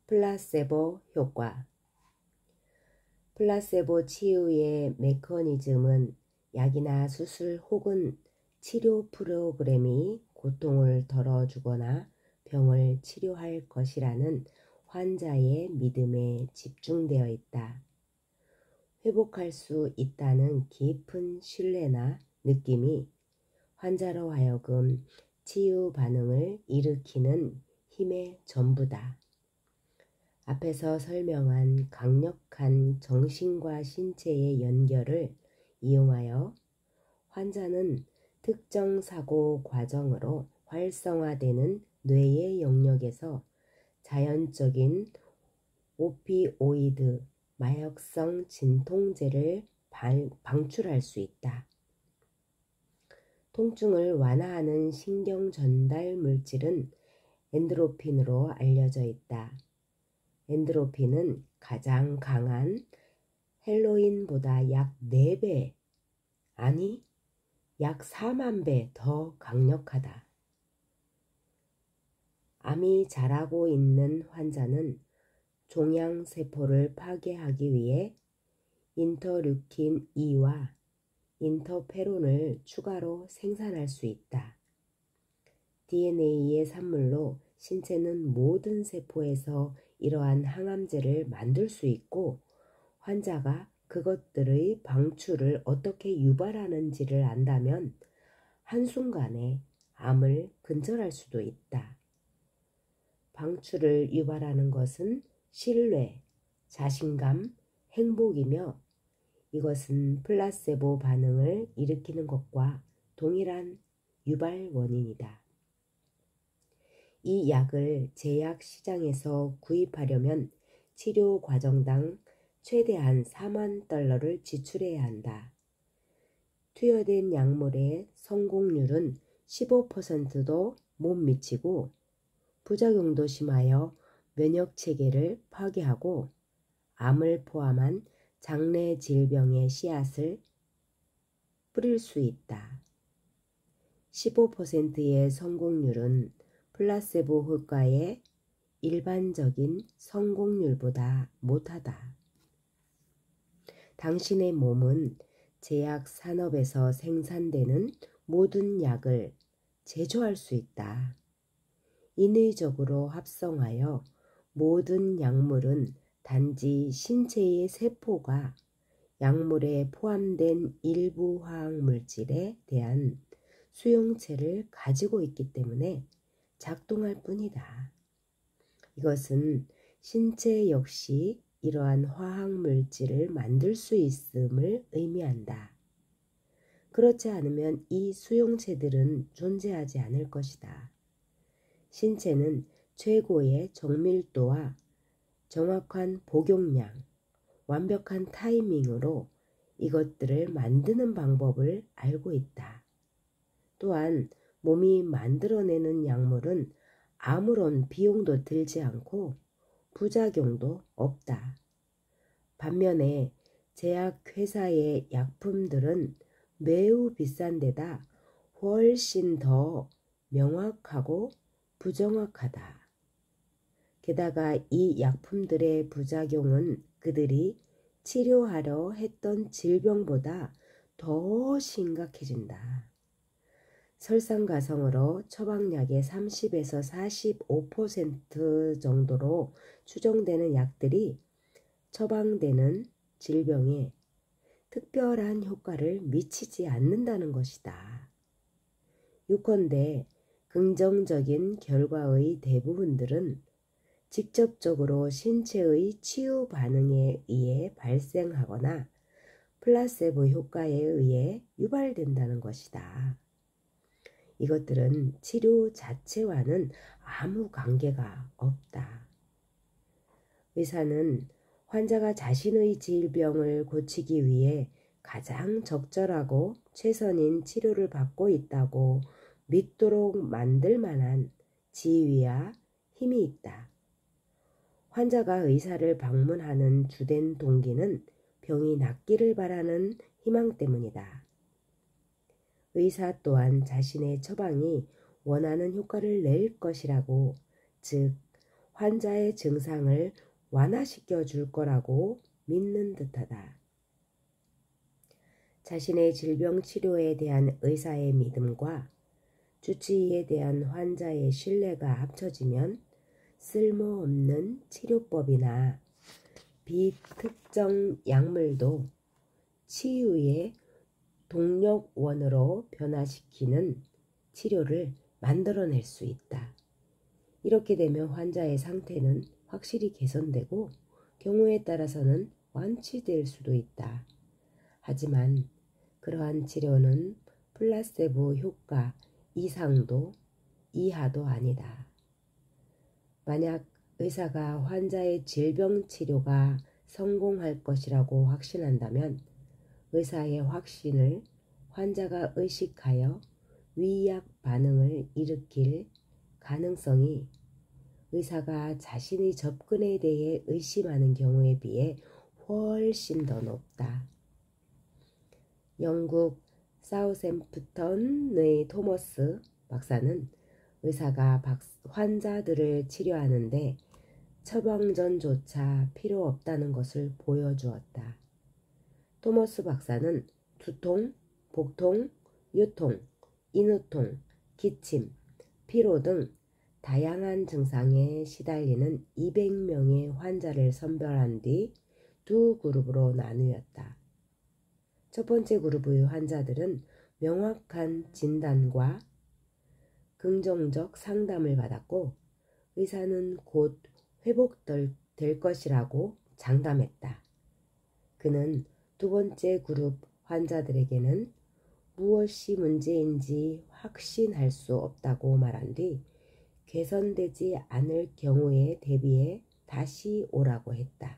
플라세보 효과. 플라세보 치유의 메커니즘은 약이나 수술 혹은 치료 프로그램이 고통을 덜어주거나 병을 치료할 것이라는 환자의 믿음에 집중되어 있다. 회복할 수 있다는 깊은 신뢰나 느낌이 환자로 하여금 치유 반응을 일으키는 힘의 전부다. 앞에서 설명한 강력한 정신과 신체의 연결을 이용하여 환자는 특정 사고 과정으로 활성화되는 뇌의 영역에서 자연적인 오피오이드 마약성 진통제를 방출할 수 있다. 통증을 완화하는 신경 전달 물질은 엔도르핀으로 알려져 있다. 엔도르핀은 가장 강한 헤로인보다 약 4배, 아니 약 4만 배 더 강력하다. 암이 자라고 있는 환자는 종양세포를 파괴하기 위해 인터루킨 2와 인터페론을 추가로 생산할 수 있다. DNA의 산물로 신체는 모든 세포에서 이러한 항암제를 만들 수 있고 환자가 그것들의 방출을 어떻게 유발하는지를 안다면 한순간에 암을 근절할 수도 있다. 방출을 유발하는 것은 신뢰, 자신감, 행복이며 이것은 플라세보 반응을 일으키는 것과 동일한 유발 원인이다. 이 약을 제약 시장에서 구입하려면 치료 과정당 최대한 4만 달러를 지출해야 한다. 투여된 약물의 성공률은 15%도 못 미치고 부작용도 심하여 면역체계를 파괴하고 암을 포함한 장내 질병의 씨앗을 뿌릴 수 있다. 15%의 성공률은 플라세보 효과의 일반적인 성공률보다 못하다. 당신의 몸은 제약 산업에서 생산되는 모든 약을 제조할 수 있다. 인위적으로 합성하여 모든 약물은 단지 신체의 세포가 약물에 포함된 일부 화학물질에 대한 수용체를 가지고 있기 때문에 작동할 뿐이다. 이것은 신체 역시 이러한 화학물질을 만들 수 있음을 의미한다. 그렇지 않으면 이 수용체들은 존재하지 않을 것이다. 신체는 최고의 정밀도와 정확한 복용량, 완벽한 타이밍으로 이것들을 만드는 방법을 알고 있다. 또한 몸이 만들어내는 약물은 아무런 비용도 들지 않고 부작용도 없다. 반면에 제약회사의 약품들은 매우 비싼 데다 훨씬 더 명확하고 부정확하다. 게다가 이 약품들의 부작용은 그들이 치료하려 했던 질병보다 더 심각해진다. 설상가성으로 처방약의 30에서 45% 정도로 추정되는 약들이 처방되는 질병에 특별한 효과를 미치지 않는다는 것이다. 요컨대 긍정적인 결과의 대부분들은 직접적으로 신체의 치유 반응에 의해 발생하거나 플라세보 효과에 의해 유발된다는 것이다. 이것들은 치료 자체와는 아무 관계가 없다. 의사는 환자가 자신의 질병을 고치기 위해 가장 적절하고 최선인 치료를 받고 있다고 믿도록 만들 만한 지위와 힘이 있다. 환자가 의사를 방문하는 주된 동기는 병이 낫기를 바라는 희망 때문이다. 의사 또한 자신의 처방이 원하는 효과를 낼 것이라고, 즉 환자의 증상을 완화시켜 줄 거라고 믿는 듯하다. 자신의 질병 치료에 대한 의사의 믿음과 주치의에 대한 환자의 신뢰가 합쳐지면 쓸모없는 치료법이나 비특정 약물도 치유의 동력원으로 변화시키는 치료를 만들어낼 수 있다. 이렇게 되면 환자의 상태는 확실히 개선되고 경우에 따라서는 완치될 수도 있다. 하지만 그러한 치료는 플라세보 효과 이상도 이하도 아니다. 만약 의사가 환자의 질병 치료가 성공할 것이라고 확신한다면 의사의 확신을 환자가 의식하여 위약 반응을 일으킬 가능성이 의사가 자신의 접근에 대해 의심하는 경우에 비해 훨씬 더 높다. 영국 사우샘프턴의 토머스 박사는 의사가 환자들을 치료하는데 처방전조차 필요 없다는 것을 보여주었다. 토머스 박사는 두통, 복통, 요통, 인후통, 기침, 피로 등 다양한 증상에 시달리는 200명의 환자를 선별한 뒤 두 그룹으로 나누었다. 첫 번째 그룹의 환자들은 명확한 진단과 긍정적 상담을 받았고 의사는 곧 회복될 것이라고 장담했다. 그는 두 번째 그룹 환자들에게는 무엇이 문제인지 확신할 수 없다고 말한 뒤 개선되지 않을 경우에 대비해 다시 오라고 했다.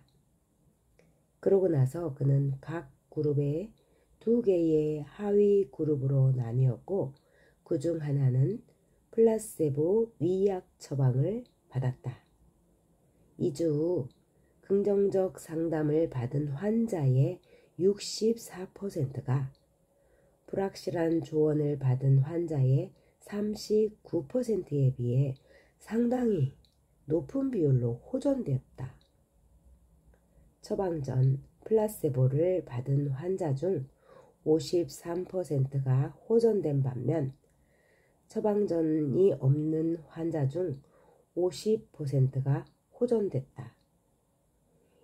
그러고 나서 그는 각 그룹에 2개의 하위 그룹으로 나뉘었고 그 중 하나는 플라세보 위약 처방을 받았다. 2주 후 긍정적 상담을 받은 환자의 64%가 불확실한 조언을 받은 환자의 39%에 비해 상당히 높은 비율로 호전되었다. 처방 전 플라세보를 받은 환자 중 53%가 호전된 반면 처방전이 없는 환자 중 50%가 호전됐다.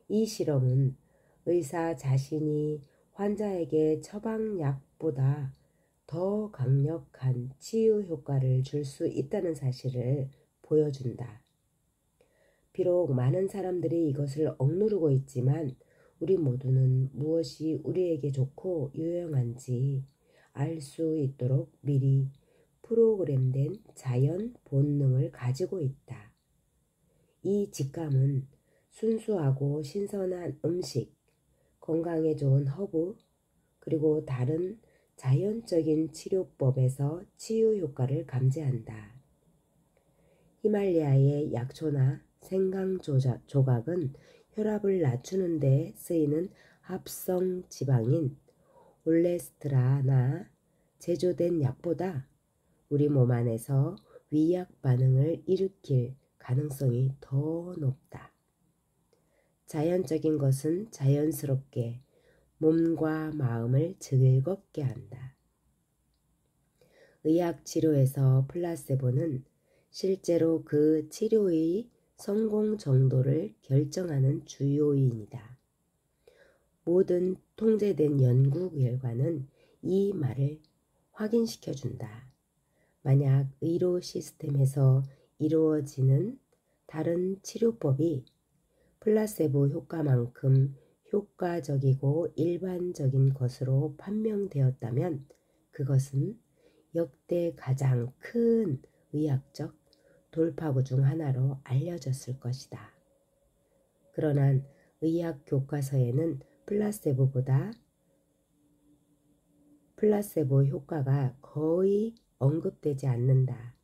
이 실험은 의사 자신이 환자에게 처방약보다 더 강력한 치유 효과를 줄 수 있다는 사실을 보여준다. 비록 많은 사람들이 이것을 억누르고 있지만 우리 모두는 무엇이 우리에게 좋고 유용한지 알 수 있도록 미리 프로그램된 자연 본능을 가지고 있다. 이 직감은 순수하고 신선한 음식, 건강에 좋은 허브, 그리고 다른 자연적인 치료법에서 치유 효과를 감지한다. 히말라야의 약초나 생강 조각은 혈압을 낮추는 데 쓰이는 합성 지방인 올레스테라나 제조된 약보다 우리 몸 안에서 위약 반응을 일으킬 가능성이 더 높다. 자연적인 것은 자연스럽게 몸과 마음을 즐겁게 한다. 의학 치료에서 플라세보는 실제로 그 치료의 성공 정도를 결정하는 주요인이다. 모든 통제된 연구 결과는 이 말을 확인시켜준다. 만약 의료 시스템에서 이루어지는 다른 치료법이 플라세보 효과만큼 효과적이고 일반적인 것으로 판명되었다면 그것은 역대 가장 큰 의학적 돌파구 중 하나로 알려졌을 것이다. 그러나 의학 교과서에는 플라세보 효과가 거의 언급되지 않는다.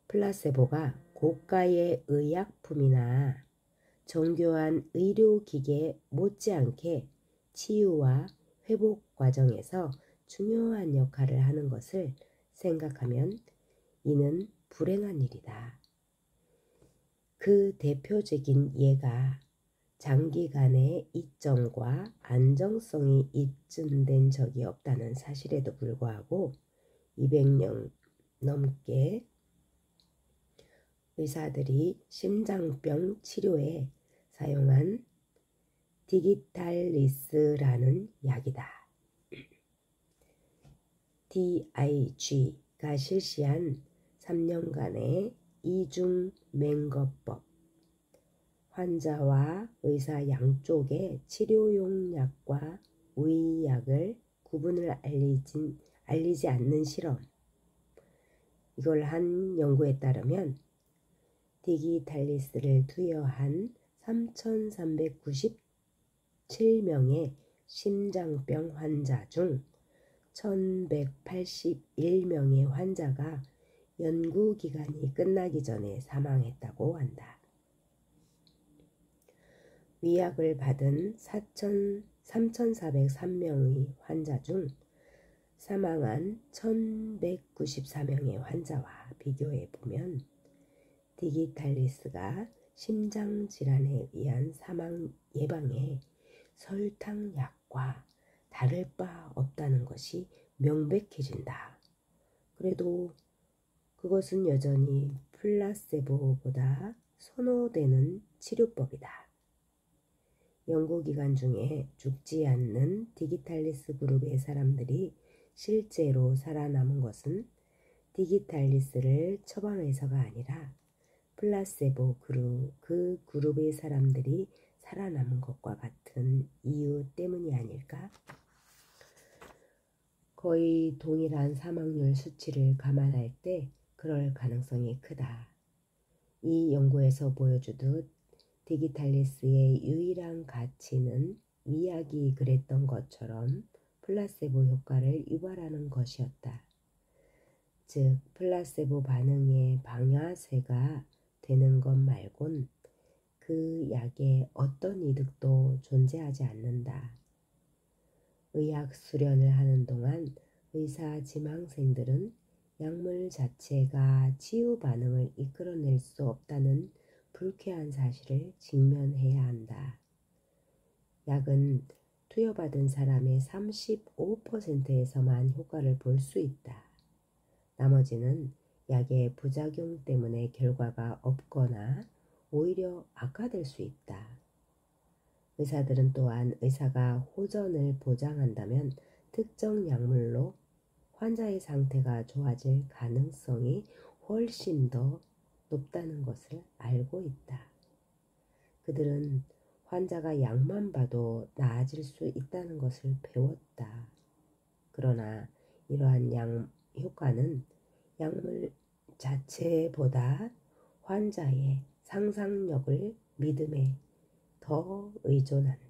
플라세보가 고가의 의약품이나 정교한 의료기계 못지않게 치유와 회복 과정에서 중요한 역할을 하는 것을 생각하면 이는 불행한 일이다. 그 대표적인 예가 장기간의 이점과 안정성이 입증된 적이 없다는 사실에도 불구하고 200년 넘게 의사들이 심장병 치료에 사용한 디기탈리스라는 약이다. DIG가 실시한 3년간의 이중 맹거법, 환자와 의사 양쪽의 치료용 약과 의약을 구분을 알리지 않는 실험. 이걸 한 연구에 따르면 디기탈리스를 투여한 3,397명의 심장병 환자 중 1,181명의 환자가 연구기간이 끝나기 전에 사망했다고 한다. 위약을 받은 3,403명의 환자 중 사망한 1,194명의 환자와 비교해 보면 디기탈리스가 심장질환에 의한 사망 예방에 설탕약과 다를 바 없다는 것이 명백해진다. 그래도 그것은 여전히 플라세보보다 선호되는 치료법이다. 연구기간 중에 죽지 않는 디기탈리스 그룹의 사람들이 실제로 살아남은 것은 디기탈리스를 처방해서가 아니라 플라세보 그 그룹의 사람들이 살아남은 것과 같은 이유 때문이 아닐까? 거의 동일한 사망률 수치를 감안할 때 그럴 가능성이 크다. 이 연구에서 보여주듯 디기탈리스의 유일한 가치는 위약이 그랬던 것처럼 플라세보 효과를 유발하는 것이었다. 즉, 플라세보 반응의 방아쇠가 되는 것 말곤 그 약에 어떤 이득도 존재하지 않는다. 의학 수련을 하는 동안 의사 지망생들은 약물 자체가 치유 반응을 이끌어낼 수 없다는 불쾌한 사실을 직면해야 한다. 약은 투여받은 사람의 35%에서만 효과를 볼 수 있다. 나머지는 약의 부작용 때문에 결과가 없거나 오히려 악화될 수 있다. 의사들은 또한 의사가 호전을 보장한다면 특정 약물로 환자의 상태가 좋아질 가능성이 훨씬 더 높다는 것을 알고 있다. 그들은 환자가 약만 봐도 나아질 수 있다는 것을 배웠다. 그러나 이러한 약 효과는 약물 자체보다 환자의 상상력을 믿음에 더 의존한다.